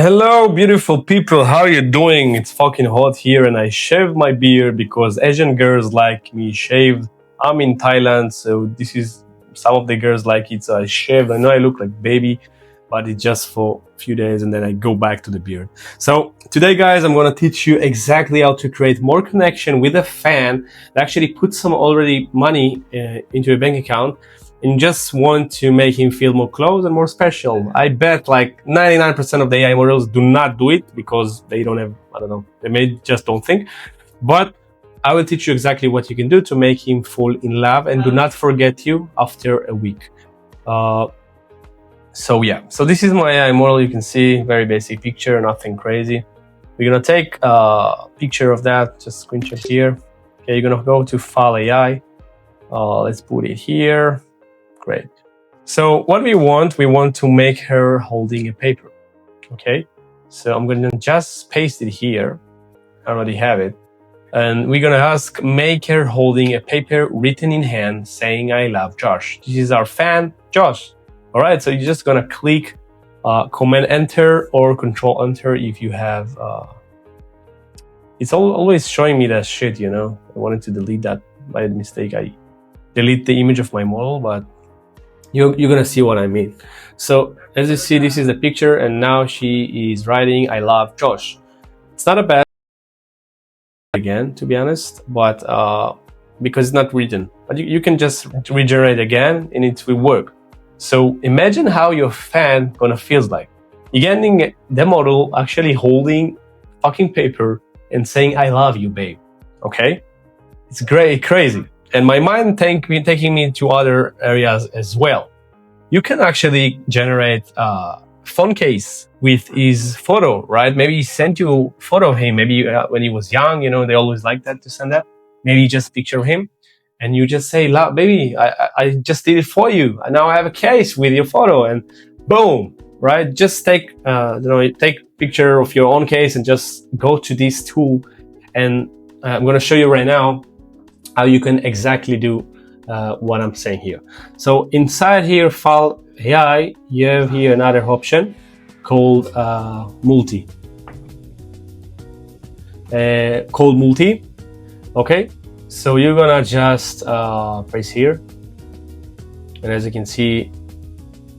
Hello, beautiful people. How are you doing? It's fucking hot here, and I shaved my beard because Asian girls like me shaved. I'm in Thailand, so this is some of the girls like it. So I shaved. I know I look like baby, but it's just for a few days, and then I go back to the beard. So today, guys, I'm gonna teach you exactly how to create more connection with a fan that actually put some already money into a bank account and just want to make him feel more close and more special. I bet like 99% of the AI models do not do it because they don't have, I don't know, they may just don't think. But I will teach you exactly what you can do to make him fall in love and do not forget you after a week. So this is my AI model. You can see very basic picture, nothing crazy. We're gonna take a picture of that, just screenshot here. Okay, you're gonna go to Fal.ai. Let's put it here. Great. So what we want to make her holding a paper. Okay. So I'm going to just paste it here. I already have it. And we're going to ask, make her holding a paper written in hand saying, I love Josh. This is our fan, Josh. All right. So you're just going to click Command Enter or Control Enter if you have. It's always showing me that shit, you know. I wanted to delete that by mistake. I delete the image of my model, but you're gonna see what I mean. So as you see, this is the picture, and now she is writing, I love Josh. It's not a bad again, to be honest, but because it's not written, but you can just regenerate again and it will work. So imagine how your fan gonna feels like. You're getting the model actually holding fucking paper and saying, I love you, babe. Okay? It's great, crazy. And my mind taking me to other areas as well. You can actually generate a phone case with his photo, right? Maybe he sent you a photo of him. Maybe when he was young, you know, they always like that to send that. Maybe just picture of him and you just say, baby, I just did it for you. And now I have a case with your photo and boom, right? Just take, take picture of your own case and just go to this tool. And I'm going to show you right now how you can exactly do what I'm saying here. So inside here, Fal.ai, you have here another option called multi. Okay, so you're gonna just press here, and as you can see,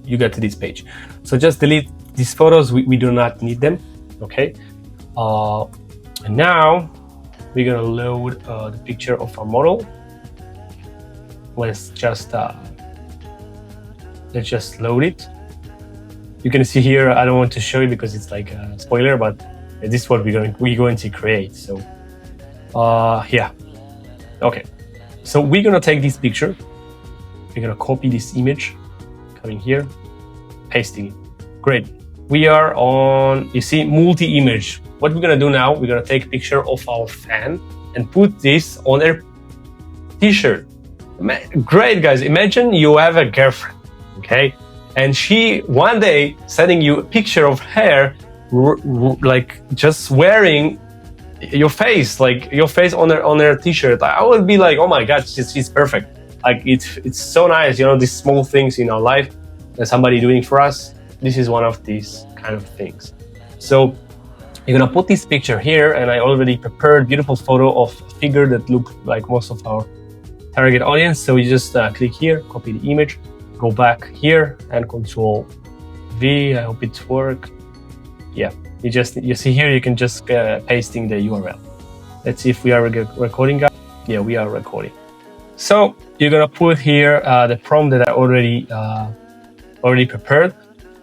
you get to this page. So just delete these photos. We do not need them. Okay, and now we're gonna load the picture of our model. Let's just load it. You can see here, I don't want to show you because it's like a spoiler, but this is what we're going to create. So yeah, okay. So we're gonna take this picture. We're gonna copy this image, coming here, pasting it. Great. We are on, you see, multi-image. What we're gonna do now, we're gonna take a picture of our fan and put this on their t-shirt. Great, guys. Imagine you have a girlfriend, okay? And she one day sending you a picture of her like just wearing your face, like your face on her t-shirt. I would be like, oh my God, she's perfect. Like it's so nice, you know, these small things in our life that somebody doing for us. This is one of these kind of things. So you're gonna put this picture here, and I already prepared beautiful photo of a figure that look like most of our target audience. So you just click here, copy the image, go back here and Control V. I hope it works. Yeah, you see here, you can just pasting the URL. Let's see if we are recording, guys. Yeah, we are recording. So you're gonna put here the prompt that I already prepared.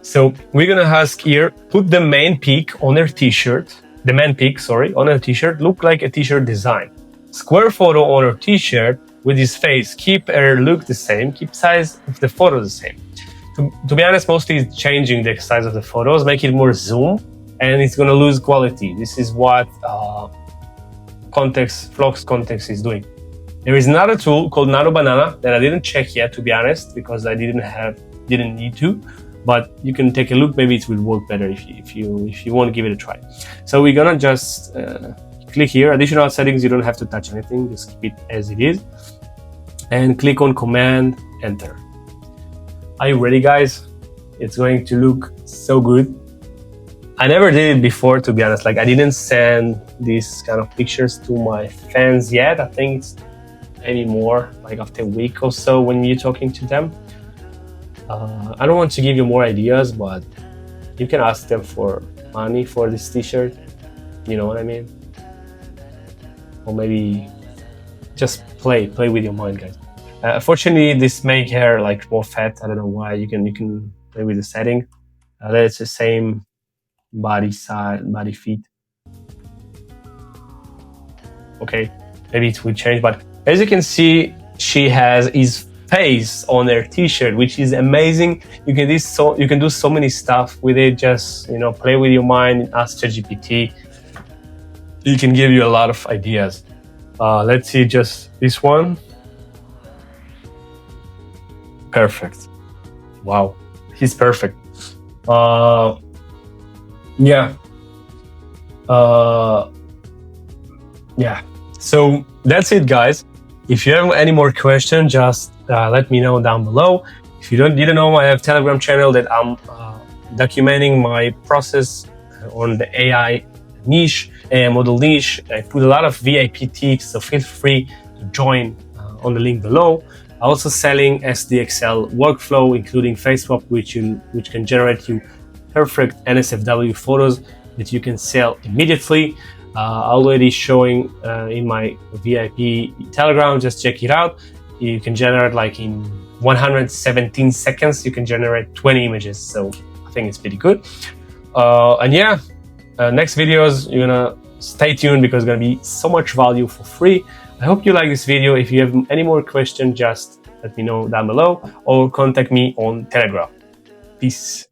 So we're gonna ask here, put the main pic on her t-shirt. The main pic, sorry, on her t-shirt, look like a t-shirt design. Square photo on her t-shirt with his face. Keep her look the same. Keep size of the photo the same. To be honest, mostly it's changing the size of the photos, make it more zoom, and it's gonna lose quality. This is what Flux Context is doing. There is another tool called Nano Banana that I didn't check yet, to be honest, because I didn't need to. But you can take a look. Maybe it will work better if you want to give it a try. So we're gonna just click here. Additional settings. You don't have to touch anything. Just keep it as it is, and click on Command Enter. Are you ready, guys? It's going to look so good. I never did it before, to be honest. Like, I didn't send these kind of pictures to my fans yet. I think it's maybe more like after a week or so when you're talking to them. I don't want to give you more ideas, but you can ask them for money for this t-shirt. You know what I mean? Or maybe just play with your mind, guys. Fortunately, this make hair like more fat. I don't know why. You can play with the setting. That it's the same body side, body feet. Okay, maybe it will change, but as you can see, she has his face on her t-shirt, which is amazing. You can do so many stuff with it. Just play with your mind, ask ChatGPT. It can give you a lot of ideas. Let's see just this one. Perfect. Wow, he's perfect. Yeah. Yeah. So that's it, guys. If you have any more questions, just let me know down below. If you didn't know, I have a Telegram channel that I'm documenting my process on the AI niche, AI model niche. I put a lot of VIP tips, so feel free to join on the link below. I'm also selling SDXL workflow, including face swap, which can generate you perfect NSFW photos that you can sell immediately. Already showing in my VIP Telegram. Just check it out. You can generate like in 117 seconds. You can generate 20 images. So I think it's pretty good. And yeah, next videos you're gonna stay tuned because it's gonna be so much value for free. I hope you like this video. If you have any more questions, just let me know down below or contact me on Telegram. Peace.